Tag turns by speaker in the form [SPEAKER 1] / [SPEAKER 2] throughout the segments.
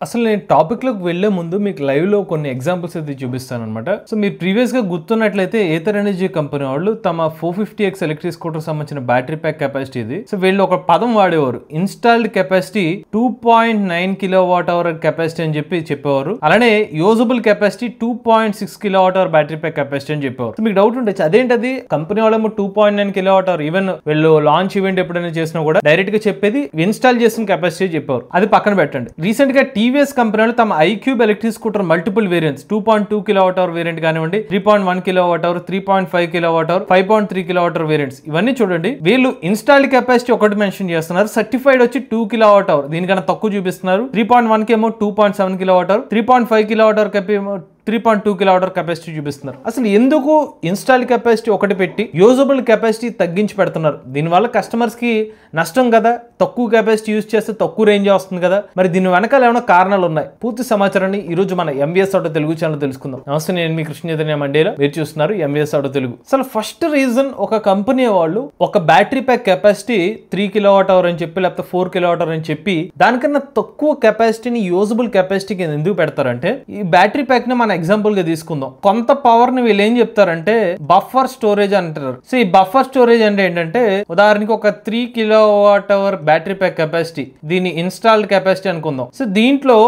[SPEAKER 1] అసలు నేను టాపిక్లోకి వెళ్లే ముందు మీకు లైవ్లో కొన్ని ఎగ్జాంపుల్స్ అయితే చూపిస్తాను అనమాట. సో మీరు ప్రీవియస్గా గుర్తున్నట్లయితే ఏథర్ ఎనర్జీ కంపెనీ వాళ్ళు తమ 450X ఎలక్ట్రిక్ స్కూటర్ సంబంధించిన బ్యాటరీ ప్యాక్ కెపాసిటీ ఇది. సో వీళ్ళు ఒక పదం వాడేవారు, ఇన్స్టాల్డ్ కెపాసిటీ 2.9 kWh కెపాసిటీ అని చెప్పేవారు. అలానే usable capacity 2.6 kWh battery pack capacity అని చెప్పేవారు. సో మీకు డౌట్ ఉండొచ్చు, అదేంటది కంపెనీ వాళ్ళేమో 2.9 kWh, ఈవెన్ వీళ్ళు లాంచ్ ఈవెంట్ ఎప్పుడైనా చేసినా కూడా డైరెక్ట్ గా చెప్పేది ఇన్స్టాల్ చేసిన కెపాసిటీ చెప్పేవారు. అది పక్కన పెట్టండి. రీసెంట్ గా టీవీఎస్ కంపెనీ తమ iQube electric scooter multiple variants 2.2 kWh variant కానివ్వండి, 3.1 kWh, 3.5 kWh, 5.3 kWh వేరియంట్స్ ఇవన్నీ చూడండి. వీళ్ళు ఇన్స్టాల్డ్ కెపాసిటీ ఒకటి మెన్షన్ చేస్తున్నారు, సర్టిఫైడ్ వచ్చి 2 kWh, దీనికన్నా తక్కువ చూపిస్తున్నారు. 3.1 కేమో 2.7 kWh, 3.5 kWh కేమో 3.2 kWh కెపాసిటీ చూపిస్తున్నారు. అసలు ఎందుకు ఇన్స్టాల్ కెపాసిటీ ఒకటి పెట్టి యూజబుల్ కెపాసిటీ తగ్గించి పెడుతున్నారు? దీనివల్ల కస్టమర్స్ కి నష్టం కదా, తక్కువ కెపాసిటీ యూజ్ చేస్తే తక్కువ రేంజ్ వస్తుంది కదా. మరి దీని వెనకాల ఏమైనా కారణాలు ఉన్నాయి? పూర్తి సమాచారాన్ని ఈ రోజు మన ఎంవీఎస్ ఆటో తెలుగు ఛానల్ తెలుసుకుందాం. నమస్తే, నేను మీ కృష్ణ చైతన్య మండేలా, మీరు చూస్తున్నారు ఎంవీఎస్ ఆటో తెలుగు. అసలు ఫస్ట్ రీజన్, ఒక కంపెనీ వాళ్ళు ఒక బ్యాటరీ ప్యాక్ కెపాసిటీ 3 kWh అని చెప్పి లేకపోతే 4 kWh అని చెప్పి దానికన్నా తక్కువ కెపాసిటీని యూజబుల్ కెపాసిటీకి ఎందుకు పెడతారంటే, ఈ బ్యాటరీ ప్యాక్ ని మన ఎగ్జాంపుల్ గా తీసుకుందాం. కొంత పవర్ ని వీళ్ళు ఏం చెప్తారంటే బఫర్ స్టోరేజ్ అంటారు. సో ఈ బఫర్ స్టోరేజ్ అంటే ఏంటంటే, ఉదాహరణకి ఒక 3 kWh బ్యాటరీ ప్యాక్ కెపాసిటీ, దీని ఇన్స్టాల్డ్ కెపాసిటీ అనుకుందాం. సో దీంట్లో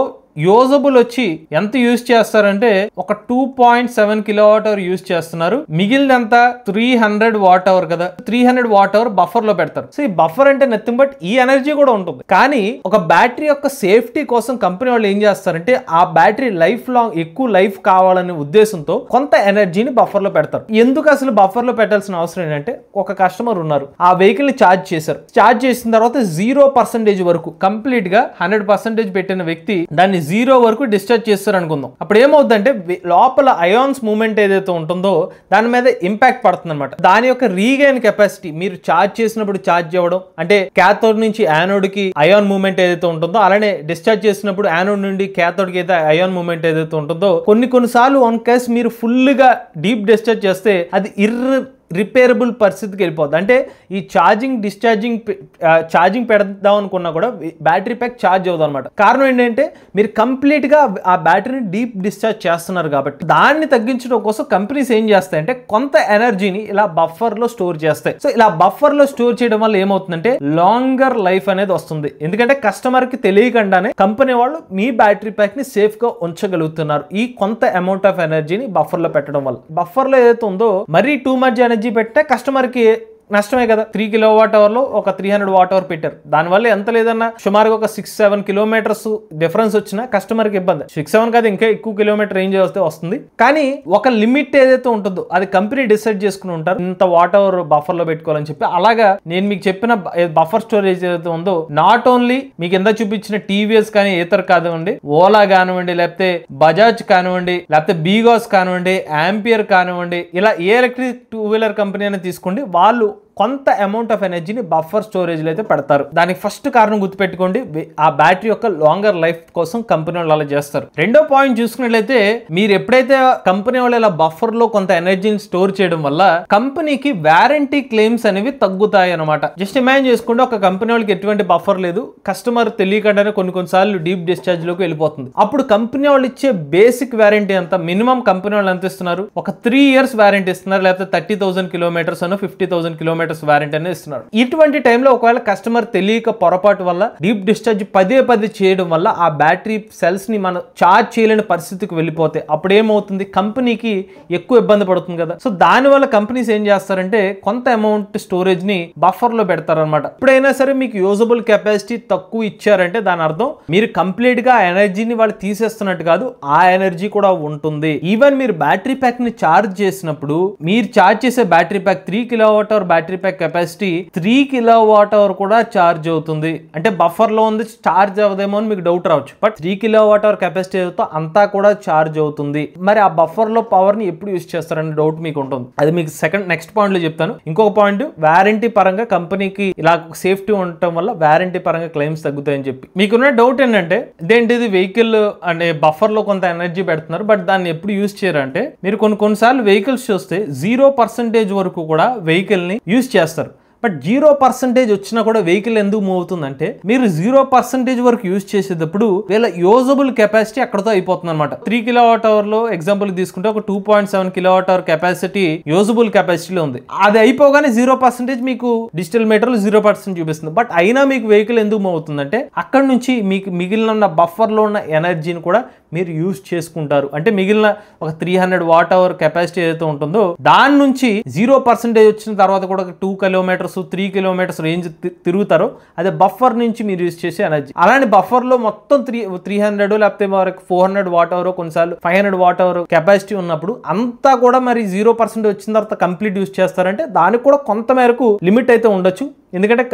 [SPEAKER 1] యూజబుల్ వచ్చి ఎంత యూజ్ చేస్తారంటే ఒక 2.7 kWh యూజ్ చేస్తున్నారు. మిగిలినంతా 300 Wh కదా, 300 Wh బఫర్ లో పెడతారు. సో ఈ బఫర్ అంటే నథింగ్ బట్ ఈ ఎనర్జీ కూడా ఉంటుంది. కానీ ఒక బ్యాటరీ యొక్క సేఫ్టీ కోసం కంపెనీ వాళ్ళు ఏం చేస్తారంటే, ఆ బ్యాటరీ లైఫ్ లాంగ్ ఎక్కువ లైఫ్ కావాలనే ఉద్దేశంతో కొంత ఎనర్జీని బఫర్ లో పెడతారు. ఎందుకు అసలు బఫర్ లో పెట్టాల్సిన అవసరం ఏంటంటే, ఒక కస్టమర్ ఉన్నారు, ఆ వెహికల్ ని ఛార్జ్ చేశారు. ఛార్జ్ చేసిన తర్వాత 0% వరకు కంప్లీట్ గా 100% పెట్టిన వ్యక్తి దాన్ని 0 వరకు డిశ్చార్జ్ చేస్తారు అనుకుందాం. అప్పుడు ఏమవుతుందంటే, లోపల అయాన్స్ మూవ్మెంట్ ఏదైతే ఉంటుందో దాని మీద ఇంపాక్ట్ పడుతుంది అనమాట. దాని యొక్క రీగైన్ కెపాసిటీ, మీరు ఛార్జ్ చేసినప్పుడు ఛార్జ్ అవ్వడం అంటే క్యాథోడ్ నుంచి యానోడ్ కి అయాన్ మూవ్మెంట్ ఏదైతే ఉంటుందో, అలానే డిశ్చార్జ్ చేసినప్పుడు యానోడ్ నుండి క్యాథోడ్ కి అయితే అయాన్ మూవ్మెంట్ ఏదైతే ఉంటుందో, కొన్నిసార్లు వన్ కేస్ మీరు ఫుల్ గా డీప్ డిశ్చార్జ్ చేస్తే అది రిపేరబుల్ పరిస్థితికి వెళ్ళిపోద్ది. అంటే ఈ ఛార్జింగ్ పెడదాం అనుకున్నా కూడా బ్యాటరీ ప్యాక్ ఛార్జ్ అవుతుంది అనమాట. కారణం ఏంటంటే, మీరు కంప్లీట్ గా ఆ బ్యాటరీని డీప్ డిశ్చార్జ్ చేస్తున్నారు కాబట్టి. దాన్ని తగ్గించడం కోసం కంపెనీస్ ఏం చేస్తాయంటే, కొంత ఎనర్జీని ఇలా బఫర్ లో స్టోర్ చేస్తాయి. సో ఇలా బఫర్ లో స్టోర్ చేయడం వల్ల ఏమవుతుందంటే, లాంగర్ లైఫ్ అనేది వస్తుంది. ఎందుకంటే కస్టమర్ కి తెలియకుండానే కంపెనీ వాళ్ళు మీ బ్యాటరీ ప్యాక్ ని సేఫ్ గా ఉంచగలుగుతున్నారు, ఈ కొంత అమౌంట్ ఆఫ్ ఎనర్జీని బఫర్ లో పెట్టడం వల్ల. బఫర్ లో ఏదైతే ఉందో మరీ టూ మచ్ ఎనర్జీ పెట్టే కస్టమర్ కి నష్టమే కదా. 3 kWh లో ఒక 300 Wh పెట్టారు. దానివల్ల ఎంత లేదన్నా సుమారుగా ఒక 6-7 kilometers డిఫరెన్స్ వచ్చినా కస్టమర్ కి ఇబ్బంది. 6-7 కాదు, ఇంకా ఎక్కువ కిలోమీటర్ రేంజ్ వస్తుంది. కానీ ఒక లిమిట్ ఏదైతే ఉంటుందో అది కంపెనీ డిసైడ్ చేసుకుని ఉంటారు, ఇంత వాటర్ బఫర్ లో పెట్టుకోవాలని చెప్పి. అలాగా నేను మీకు చెప్పిన బఫర్ స్టోరేజ్ ఏదైతే ఉందో, నాట్ ఓన్లీ మీకు ఎంత చూపించిన టీవీఎస్ కానీ ఏతర్ కానివ్వండి, ఓలా కానివ్వండి, లేకపోతే బజాజ్ కానివ్వండి, లేకపోతే బీగాస్ కానివ్వండి, ఆంపియర్ కానివ్వండి, ఇలా ఏ ఎలక్ట్రిక్ 2-wheeler కంపెనీ అని తీసుకోండి, వాళ్ళు కొంత అమౌంట్ ఆఫ్ ఎనర్జీని బఫర్ స్టోరేజ్ లో అయితే పెడతారు. దానికి ఫస్ట్ కారణం గుర్తుపెట్టుకోండి, ఆ బ్యాటరీ యొక్క లాంగర్ లైఫ్ కోసం కంపెనీ వాళ్ళు అలా చేస్తారు. రెండో పాయింట్ చూసుకున్నట్లయితే, మీరు ఎప్పుడైతే కంపెనీ వాళ్ళు ఇలా బఫర్ లో కొంత ఎనర్జీని స్టోర్ చేయడం వల్ల కంపెనీకి వారంటీ క్లెయిమ్స్ అనేవి తగ్గుతాయి అనమాట. జస్ట్ ఇమాజిన్ చేసుకోండి, ఒక కంపెనీ వాళ్ళకి ఎటువంటి బఫర్ లేదు, కస్టమర్ తెలియకుండానే కొన్నిసార్లు డీప్ డిశ్చార్జ్ లోకి వెళ్ళిపోతుంది. అప్పుడు కంపెనీ వాళ్ళు ఇచ్చే బేసిక్ వారంటీ ఎంత, మినిమం కంపెనీ వాళ్ళు ఎంత ఇస్తున్నారు, ఒక 3 years వారంటీ ఇస్తున్నారు, లేకపోతే 30,000 kilometers అను 50,000 kilometers వారంటీ అనేది ఇస్తున్నారు. ఇటువంటి టైంలో ఒకవేళ కస్టమర్ తెలియక పొరపాటు వల్ల డీప్ డిశ్చార్జ్ పదే చేయడం వల్ల ఆ బ్యాటరీ సెల్స్ ని మనం చార్జ్ చేయలేని పరిస్థితికి వెళ్ళిపోతే అప్పుడు ఏమవుతుంది, కంపెనీకి ఎక్కువ ఇబ్బంది పడుతుంది కదా. సో దాని వల్ల కంపెనీస్ ఏం చేస్తారంటే, కొంత అమౌంట్ స్టోరేజ్ ని బఫర్ లో పెడతారనమాట. ఎప్పుడైనా సరే మీకు యూజబుల్ కెపాసిటీ తక్కువ ఇచ్చారంటే దాని అర్థం మీరు కంప్లీట్ గా ఎనర్జీని వాళ్ళు తీసేస్తున్నట్టు కాదు, ఆ ఎనర్జీ కూడా ఉంటుంది. ఈవెన్ మీరు బ్యాటరీ ప్యాక్ ని చార్జ్ చేసినప్పుడు, మీరు చార్జ్ చేసే battery pack 3 kWh battery pack capacity 3 kWh కూడా ఛార్జ్ అవుతుంది. అంటే బఫర్ లో ఉంది, ఛార్జ్ అవ్వదేమో అని మీకు డౌట్ రావచ్చు, బట్ 3 kWh కెపాసిటీ ఏదో అంతా కూడా ఛార్జ్ అవుతుంది. మరి ఆ బఫర్ లో పవర్ ని ఎప్పుడు యూజ్ చేస్తారనే డౌట్ మీకు ఉంటుంది. అది మీకు నెక్స్ట్ పాయింట్ లో చెప్తాను. ఇంకొక పాయింట్, వారంటీ పరంగా కంపెనీకి ఇలా సేఫ్టీ ఉండటం వల్ల వారంటీ పరంగా క్లెయిమ్స్ తగ్గుతాయని చెప్పి. మీకున్న డౌట్ ఏంటంటే, ఇదేంటిది వెహికల్ అంటే బఫర్ లో కొంత ఎనర్జీ పెడుతున్నారు, బట్ దాన్ని ఎప్పుడు యూజ్ చేయరంటే, మీరు కొన్నిసార్లు వెహికల్స్ చూస్తే 0% వరకు కూడా వెహికల్ ని యూజ్ చేస్తారు. బట్ 0% వచ్చినా కూడా వెహికల్ ఎందుకు మూవ్ అవుతుందంటే మీరు 0% వరకు యూజ్ చేసేటప్పుడు వీళ్ళ యూజబుల్ కెపాసిటీ అక్కడతో అయిపోతుంది అనమాట. 3 kWh లో ఎగ్జాంపుల్ తీసుకుంటే ఒక 2.7 kWh కెపాసిటీ యూజబుల్ కెపాసిటీలో ఉంది. అది అయిపోగానే 0% మీకు డిజిటల్ మీటర్లు 0% చూపిస్తుంది. బట్ అయినా మీకు వెహికల్ ఎందుకు మూవ్ అవుతుందంటే అక్కడ నుంచి మీకు మిగిలిన బఫర్ లో ఉన్న ఎనర్జీని కూడా మీరు యూజ్ చేసుకుంటారు. అంటే మిగిలిన ఒక 300 Wh కెపాసిటీ ఏదైతే ఉంటుందో దాని నుంచి 0% వచ్చిన తర్వాత కూడా 2 kilometers 3 kilometers రేంజ్ తిరుగుతారో అదే బఫర్ నుంచి మీరు యూజ్ చేసే ఎనర్జీ. అలాంటి బఫర్ లో మొత్తం 300 లేకపోతే 400 Wh కొన్నిసార్లు 500 Wh కెపాసిటీ ఉన్నప్పుడు అంతా కూడా మరి 0% వచ్చిన తర్వాత కంప్లీట్ యూజ్ చేస్తారంటే దానికి కూడా కొంత మేరకు లిమిట్ అయితే ఉండొచ్చు. ఎందుకంటే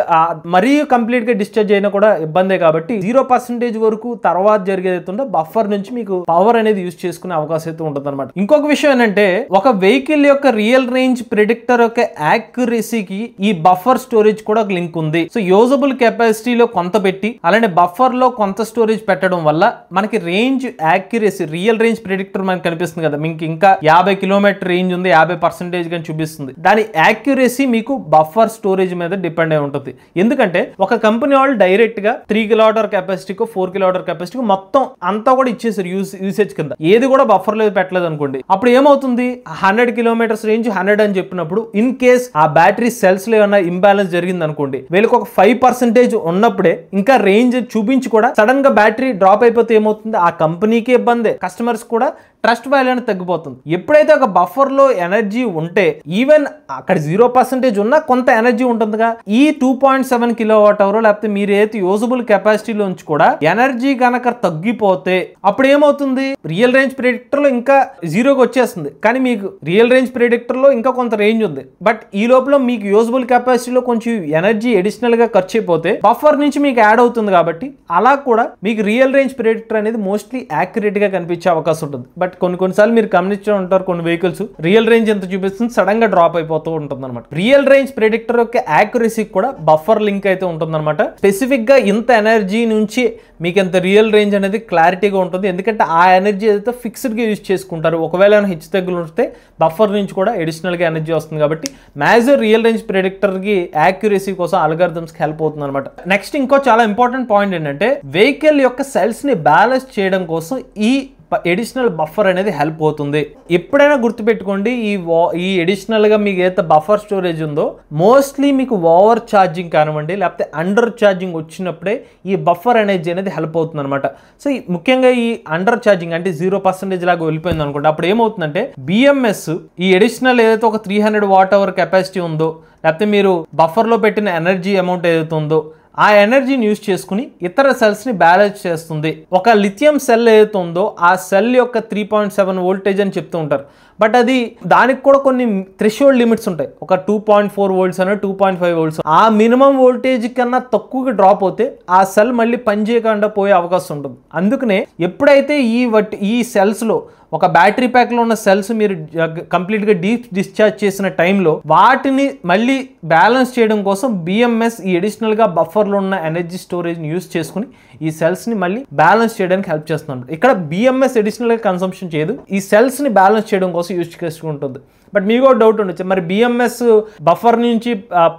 [SPEAKER 1] మరీ కంప్లీట్ గా డిశ్చార్జ్ అయినా కూడా ఇబ్బందే కాబట్టి 0% వరకు తర్వాత జరిగేది బఫర్ నుంచి మీకు పవర్ అనేది యూజ్ చేసుకునే అవకాశం అయితే ఉంటుంది అనమాట. ఇంకొక విషయం ఏంటంటే ఒక వెహికల్ యొక్క రియల్ రేంజ్ ప్రిడిక్టర్ యొక్క యాక్యురసీకి ఈ బఫర్ స్టోరేజ్ కూడా ఒక లింక్ ఉంది. సో యూజబుల్ కెపాసిటీలో కొంత పెట్టి అలానే బఫర్ లో కొంత స్టోరేజ్ పెట్టడం వల్ల మనకి range accuracy real range predictor మనకి కనిపిస్తుంది కదా, మీకు ఇంకా 50 కిలోమీటర్ రేంజ్ ఉంది 50% కానీ చూపిస్తుంది. దాని యాక్యురసీ మీకు బఫర్ స్టోరేజ్ మీద డిపెండ్ అయి ఉంటుంది. ఎందుకంటే ఒక కంపెనీ వాళ్ళు డైరెక్ట్ గా 3 kWh కెపాసిటీకో 4 kWh కెపాసిటీకో మొత్తం అంతా కూడా ఇచ్చేసారు యూసేజ్ కింద, ఏది కూడా బఫర్ లో పెట్టలేదు అనుకోండి. అప్పుడు ఏమవుతుంది 100 kilometers రేంజ్ 100 అని చెప్పినప్పుడు ఇన్ కేస్ ఆ బ్యాటరీ సెల్స్ లో ఏమైనా ఇంబ్యాలెన్స్ జరిగింది అనుకోండి, వీళ్ళకి ఒక 5% ఉన్నప్పుడే ఇంకా రేంజ్ చూపించి కూడా సడన్ గా బ్యాటరీ డ్రాప్ అయిపోతే ఏమవుతుంది ఆ కంపెనీకి ఇబ్బందే, కస్టమర్స్ కూడా ట్రస్ట్ వాల్యూ అనేది తగ్గిపోతుంది. ఎప్పుడైతే ఒక బఫర్ లో ఎనర్జీ ఉంటే ఈవెన్ అక్కడ 0% ఉన్నా కొంత ఎనర్జీ ఉంటుందిగా, ఈ 2.7 kWh లేకపోతే మీరు ఏదైతే యూజబుల్ కెపాసిటీలో నుంచి కూడా ఎనర్జీ కనుక తగ్గిపోతే అప్పుడు ఏమవుతుంది రియల్ రేంజ్ ప్రిడిక్టర్ లో ఇంకా 0కి వచ్చేస్తుంది. కానీ మీకు రియల్ రేంజ్ ప్రిడిక్టర్ లో ఇంకా కొంత రేంజ్ ఉంది, బట్ ఈ లోపల మీకు యూజబుల్ కెపాసిటీలో కొంచెం ఎనర్జీ అడిషనల్ గా ఖర్చు అయిపోతే బఫర్ నుంచి మీకు యాడ్ అవుతుంది. కాబట్టి అలా కూడా మీకు రియల్ రేంజ్ ప్రిడిక్టర్ అనేది మోస్ట్లీ యాక్యురేట్ గా కనిపించే అవకాశం ఉంటుంది. బట్ కొన్నిసార్లు మీరు గమనించే ఉంటారు కొన్ని వెహికల్స్ రియల్ రేంజ్ ఎంత చూపిస్తుంది సడన్ గా డ్రాప్ అయిపోతూ ఉంటుంది అనమాట. రియల్ రేంజ్ ప్రిడిక్టర్ యొక్క యాక్యురసీ కూడా బఫర్ లింక్ అయితే ఉంటుంది అనమాట. స్పెసిఫిక్ గా ఇంత ఎనర్జీ నుంచి మీకు ఎంత రియల్ రేంజ్ అనేది క్లారిటీగా ఉంటుంది. ఎందుకంటే ఆ ఎనర్జీ అయితే ఫిక్స్డ్ గా యూజ్ చేసుకుంటారు. ఒకవేళ ఏమైనా హెచ్చు తగ్గులు వస్తే బఫర్ నుంచి కూడా అడిషనల్ గా ఎనర్జీ వస్తుంది. కాబట్టి మేజర్ రియల్ రేంజ్ ప్రిడిక్టర్ కి యాక్యురసీ కోసం అల్గారిథమ్స్ కి హెల్ప్ అవుతుంది అనమాట. నెక్స్ట్ ఇంకో చాలా ఇంపార్టెంట్ పాయింట్ ఏంటంటే వెహికల్ యొక్క సెల్స్ ని బ్యాలెన్స్ చేయడం కోసం ఈ ఎడిషనల్ బఫర్ అనేది హెల్ప్ అవుతుంది. ఎప్పుడైనా గుర్తుపెట్టుకోండి ఈ ఎడిషనల్ గా మీకు ఏదైతే బఫర్ స్టోరేజ్ ఉందో మోస్ట్లీ మీకు ఓవర్ ఛార్జింగ్ కానివ్వండి లేకపోతే అండర్ ఛార్జింగ్ వచ్చినప్పుడే ఈ బఫర్ ఎనర్జీ అనేది హెల్ప్ అవుతుంది అనమాట. సో ముఖ్యంగా ఈ అండర్ ఛార్జింగ్ అంటే 0% లాగా వెళ్ళిపోయింది అనుకోండి, అప్పుడు ఏమవుతుందంటే BMS ఈ ఎడిషనల్ ఏదైతే ఒక 300 Wh కెపాసిటీ ఉందో లేకపోతే మీరు బఫర్ లో పెట్టిన ఎనర్జీ అమౌంట్ ఏదైతే ఉందో ఆ ఎనర్జీని యూజ్ చేసుకుని ఇతర సెల్స్ ని బ్యాలెన్స్ చేస్తుంది. ఒక లిథియం సెల్ ఏదైతే ఉందో ఆ సెల్ యొక్క 3.7 వోల్టేజ్ అని చెప్తూ ఉంటారు. బట్ అది దానికి కూడా కొన్ని థ్రెషోల్డ్ లిమిట్స్ ఉంటాయి. ఒక 2.4 volts అనే 2.5 volts ఆ మినిమం వోల్టేజ్ కన్నా తక్కువగా డ్రాప్ అవుతే ఆ సెల్ మళ్ళీ పనిచేయకుండా పోయే అవకాశం ఉంటుంది. అందుకనే ఎప్పుడైతే ఈ సెల్స్ లో ఒక బ్యాటరీ ప్యాక్ లో ఉన్న సెల్స్ మీరు కంప్లీట్ గా డీప్ డిశ్చార్జ్ చేసిన టైంలో వాటిని మళ్ళీ బ్యాలెన్స్ చేయడం కోసం BMS ఈ అడిషనల్ గా బఫర్ లో ఉన్న ఎనర్జీ స్టోరేజ్ ని యూజ్ చేసుకుని ఈ సెల్స్ ని మళ్ళీ బ్యాలెన్స్ చేయడానికి హెల్ప్ చేస్తుంది. ఇక్కడ BMS అడిషనల్ గా కన్సంప్షన్ చేయదు, ఈ సెల్స్ ని బ్యాలెన్స్ చేయడం కోసం యూజ్ చేసుకుంటుంది. బట్ మీకు డౌట్ ఉండొచ్చు మరి BMS బఫర్ నుంచి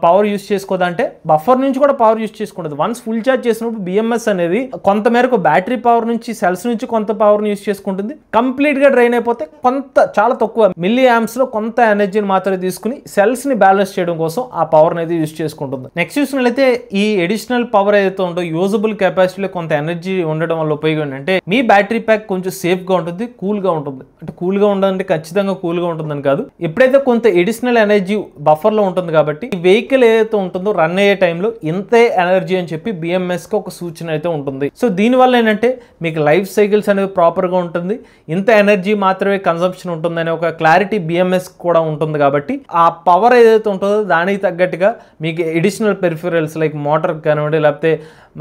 [SPEAKER 1] పవర్ యూజ్ చేసుకోదంటే బఫర్ నుంచి కూడా పవర్ యూజ్ చేసుకుంటుంది. వన్స్ ఫుల్ ఛార్జ్ చేసినప్పుడు BMS అనేది కొంత మేరకు బ్యాటరీ పవర్ నుంచి సెల్స్ నుంచి కొంత పవర్ యూజ్ చేసుకుంటుంది. కంప్లీట్ గా డ్రైన్ అయిపోతే కొంత చాలా తక్కువ మిల్లీ యాంప్స్ లో కొంత ఎనర్జీని మాత్రమే తీసుకుని సెల్స్ ని బ్యాలెన్స్ చేయడం కోసం ఆ పవర్ అనేది యూజ్ చేసుకుంటుంది. నెక్స్ట్ చూసినట్లయితే ఈ అడిషనల్ పవర్ ఏదైతే ఉందో యూజబుల్ కెపాసిటీలో కొంత ఎనర్జీ ఉండడం వల్ల ఉపయోగం ఏంటంటే మీ బ్యాటరీ ప్యాక్ కొంచెం సేఫ్ గా ఉంటుంది, కూల్ గా ఉంటుంది. అంటే కూల్ గా ఉండాలంటే ఖచ్చితంగా కూల్ గా ఉంటుందని కాదు, ఎప్పుడైతే కొంత ఎడిషనల్ ఎనర్జీ బఫర్ లో ఉంటుంది కాబట్టి ఈ వెహికల్ ఏదైతే ఉంటుందో రన్ అయ్యే టైంలో ఇంతే ఎనర్జీ అని చెప్పి BMS కి ఒక సూచన అయితే ఉంటుంది. సో దీనివల్ల ఏంటంటే మీకు లైఫ్ సైకిల్స్ అనేది ప్రాపర్ గా ఉంటుంది, ఇంత ఎనర్జీ మాత్రమే కన్సంప్షన్ ఉంటుందనే ఒక క్లారిటీ BMS కూడా ఉంటుంది. కాబట్టి ఆ పవర్ ఏదైతే ఉంటుందో దానికి తగ్గట్టుగా మీకు ఎడిషనల్ పెరిఫెరల్స్ లైక్ మోటార్ కానివ్వండి లేకపోతే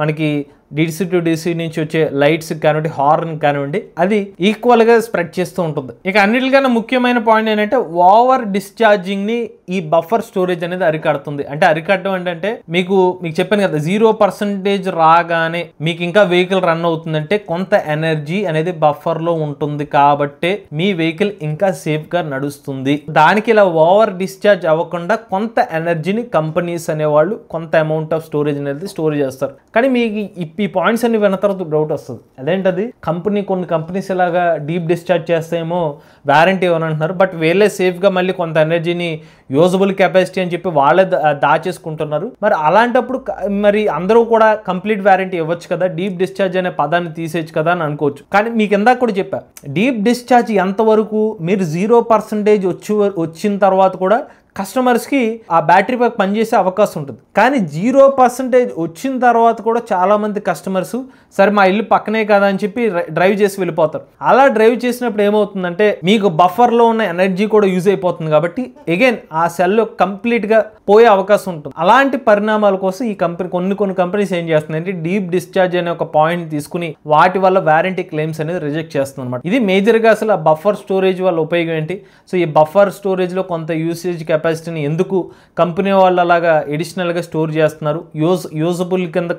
[SPEAKER 1] మనకి డీసీ టు డీసీ నుంచి వచ్చే లైట్స్ కానివ్వండి, హార్న్ కానివ్వండి, అది ఈక్వల్ గా స్ప్రెడ్ చేస్తూ ఉంటుంది. ఇక అన్నిటికన్నా ముఖ్యమైన పాయింట్ ఏంటంటే ఓవర్ డిశ్చార్జింగ్ ని ఈ బఫర్ స్టోరేజ్ అనేది అరికడుతుంది. అంటే అరికట్టడం ఏంటంటే మీకు చెప్పాను కదా 0% రాగానే మీకు ఇంకా వెహికల్ రన్ అవుతుందంటే కొంత ఎనర్జీ అనేది బఫర్ లో ఉంటుంది కాబట్టి మీ వెహికల్ ఇంకా సేఫ్ గా నడుస్తుంది. దానికి ఇలా ఓవర్ డిశ్చార్జ్ అవ్వకుండా కొంత ఎనర్జీని కంపెనీస్ అనేవాళ్ళు కొంత అమౌంట్ ఆఫ్ స్టోరేజ్ అనేది స్టోర్ చేస్తారు. కానీ మీకు ఈ పాయింట్స్ అన్ని విన్న తర్వాత డౌట్ వస్తుంది, అదేంటది కొన్ని కంపెనీస్ ఇలాగా డీప్ డిశ్చార్జ్ చేస్తేమో వారంటీ ఇవ్వని అంటున్నారు, బట్ వీళ్ళే సేఫ్ గా మళ్ళీ కొంత ఎనర్జీని యూజబుల్ కెపాసిటీ అని చెప్పి వాళ్ళే దాచేసుకుంటున్నారు. మరి అలాంటప్పుడు మరి అందరూ కూడా కంప్లీట్ వారంటీ ఇవ్వచ్చు కదా, డీప్ డిశ్చార్జ్ అనే పదాన్ని తీసేయచ్చు కదా అని అనుకోవచ్చు. కానీ మీకు ఇందాక కూడా చెప్పా, డీప్ డిశ్చార్జ్ ఎంతవరకు మీరు 0% వచ్చిన తర్వాత కూడా కస్టమర్స్కి ఆ బ్యాటరీ ప్యాక్ పనిచేసే అవకాశం ఉంటుంది. కానీ 0% వచ్చిన తర్వాత కూడా చాలామంది కస్టమర్స్ సరే మా ఇల్లు పక్కనే కదా అని చెప్పి డ్రైవ్ చేసి వెళ్ళిపోతారు. అలా డ్రైవ్ చేసినప్పుడు ఏమవుతుందంటే మీకు బఫర్లో ఉన్న ఎనర్జీ కూడా యూజ్ అయిపోతుంది కాబట్టి అగైన్ ఆ సెల్లో కంప్లీట్గా పోయే అవకాశం ఉంటుంది. అలాంటి పరిణామాల కోసం ఈ కొన్ని కంపెనీస్ ఏం చేస్తున్నాయంటే డీప్ డిశ్చార్జ్ అనే ఒక పాయింట్ తీసుకుని వాటి వల్ల వారంటీ క్లెయిమ్స్ అనేది రిజెక్ట్ చేస్తుంది అనమాట. ఇది మేజర్గా అసలు ఆ బఫర్ స్టోరేజ్ వల్ల ఉపయోగం ఏంటి? సో ఈ బఫర్ స్టోరేజ్లో కొంత యూసేజ్ కెపాసిటీని ఎందుకు కంపెనీ వాళ్ళు అలాగా ఎడిషనల్గా స్టోర్ చేస్తున్నారు, యూజబుల్ కింద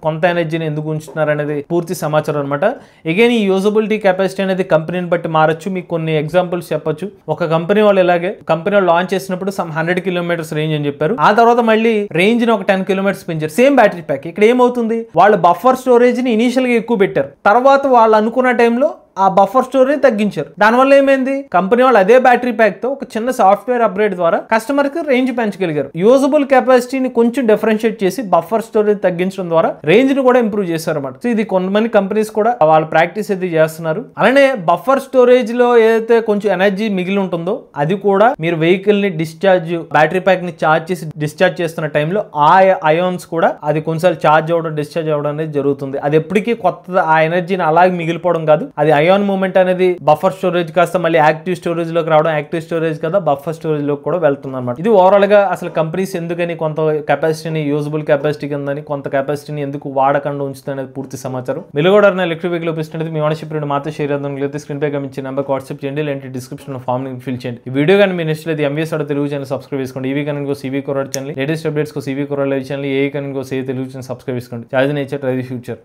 [SPEAKER 1] కొంత ఎనర్జీని ఎందుకు ఉంచుతున్నారు అనేది పూర్తి సమాచారం అనమాట. అగైన్ ఈ యూజబిలిటీ కెపాసిటీ అనేది కంపెనీని బట్టి మారచ్చు. మీకు కొన్ని ఎగ్జాంపుల్స్ చెప్పొచ్చు. ఒక కంపెనీ వాళ్ళు ఇలాగే కంపెనీ వాళ్ళు లాంచ్ చేసినప్పుడు 100 కిలోమీటర్స్ రేంజ్ అని చెప్పారు. ఆ తర్వాత మళ్ళీ రేంజ్ ని ఒక 10 కిలోమీటర్స్ పెంచారు, సేమ్ బ్యాటరీ ప్యాక్. ఇక్కడ ఏమవుతుంది, వాళ్ళు బఫర్ స్టోరేజ్ ని ఇనీషియల్ గా ఎక్కువ పెట్టారు, తర్వాత వాళ్ళు అనుకున్న టైంలో ఆ బఫర్ స్టోరేజ్ తగ్గించారు. దానివల్ల ఏమైంది, కంపెనీ వాళ్ళు అదే బ్యాటరీ ప్యాక్ తో ఒక చిన్న సాఫ్ట్వేర్ అప్గ్రేడ్ ద్వారా కస్టమర్ కి రేంజ్ పెంచగలిగారు. యూజబుల్ కెపాసిటీని కొంచెం డిఫరెన్షియేట్ చేసి బఫర్ స్టోరేజ్ తగ్గించడం ద్వారా రేంజ్ ని కూడా ఇంప్రూవ్ చేశారు అన్నమాట. సో ఇది కొంతమంది కంపెనీస్ కూడా వాళ్ళ ప్రాక్టీస్ అయితే చేస్తున్నారు. అలానే బఫర్ స్టోరేజ్ లో ఏదైతే కొంచెం ఎనర్జీ మిగిలి ఉంటుందో అది కూడా మీరు వెహికల్ ని డిశ్చార్జ్ బ్యాటరీ ప్యాక్ ని ఛార్జ్ చేసి డిశ్చార్జ్ చేస్తున్న టైంలో ఆ అయాన్స్ కూడా అది కొంచెం ఛార్జ్ అవ్వడం డిశ్చార్జ్ అవ్వడం అనేది జరుగుతుంది. అది ఎప్పటికీ కొత్త ఆ ఎనర్జీని అలాగే మిగిలిపోవడం కాదు, అది అయాన్ మూవ్మెంట్ అనేది బఫర్ స్టోరేజ్ కాస్త మళ్ళీ యాక్టివ్ స్టోరేజ్ లోకి రావడం, యాక్టివ్ స్టోరేజ్ కదా బఫర్ స్టోరేజ్ లోకి కూడా వెళ్తుంది అనమాట. ఇది ఓవరాల్ గా అసలు కంపెనీస్ ఎందుకని కొంత కెపాసిటీని యూజబుల్ కెపాసిటీ కిందని కొంత కెపాసిటీని ఎందుకు వాడకుండా ఉంచుతుంది అనేది పూర్తి సమాచారం. మీరు కూడా ఎలక్ట్రిక్ వెహికల్ ఉపయోగిస్తున్నది మీ ఓనర్షిప్ మాతో షేర్ చేద్దాం. స్క్రీన్ పై కమించిన నెంబర్ వాట్సాప్ చేయండి, లేదంటే డిస్క్రిప్షన్ ఫామ్ ఫిల్ చేయండి. ఈ వీడియో కానీ మీ నెక్స్ట్ లేదు ఎంవీఎస్ తెలుగు ఛానల్ సబ్స్క్రైబ్ చేసుకోండి. ఈవీ కనుక సివి కొరాడ్ ఛానల్, లేటెస్ట్ అప్డేట్స్ కో సివి కొరాడ్ లైవ్ ఛానల్, ఏ కనుక సే తెలుగు ఛానల్ సబ్స్క్రైబ్ చేసుకోండి. Charge nature drive future.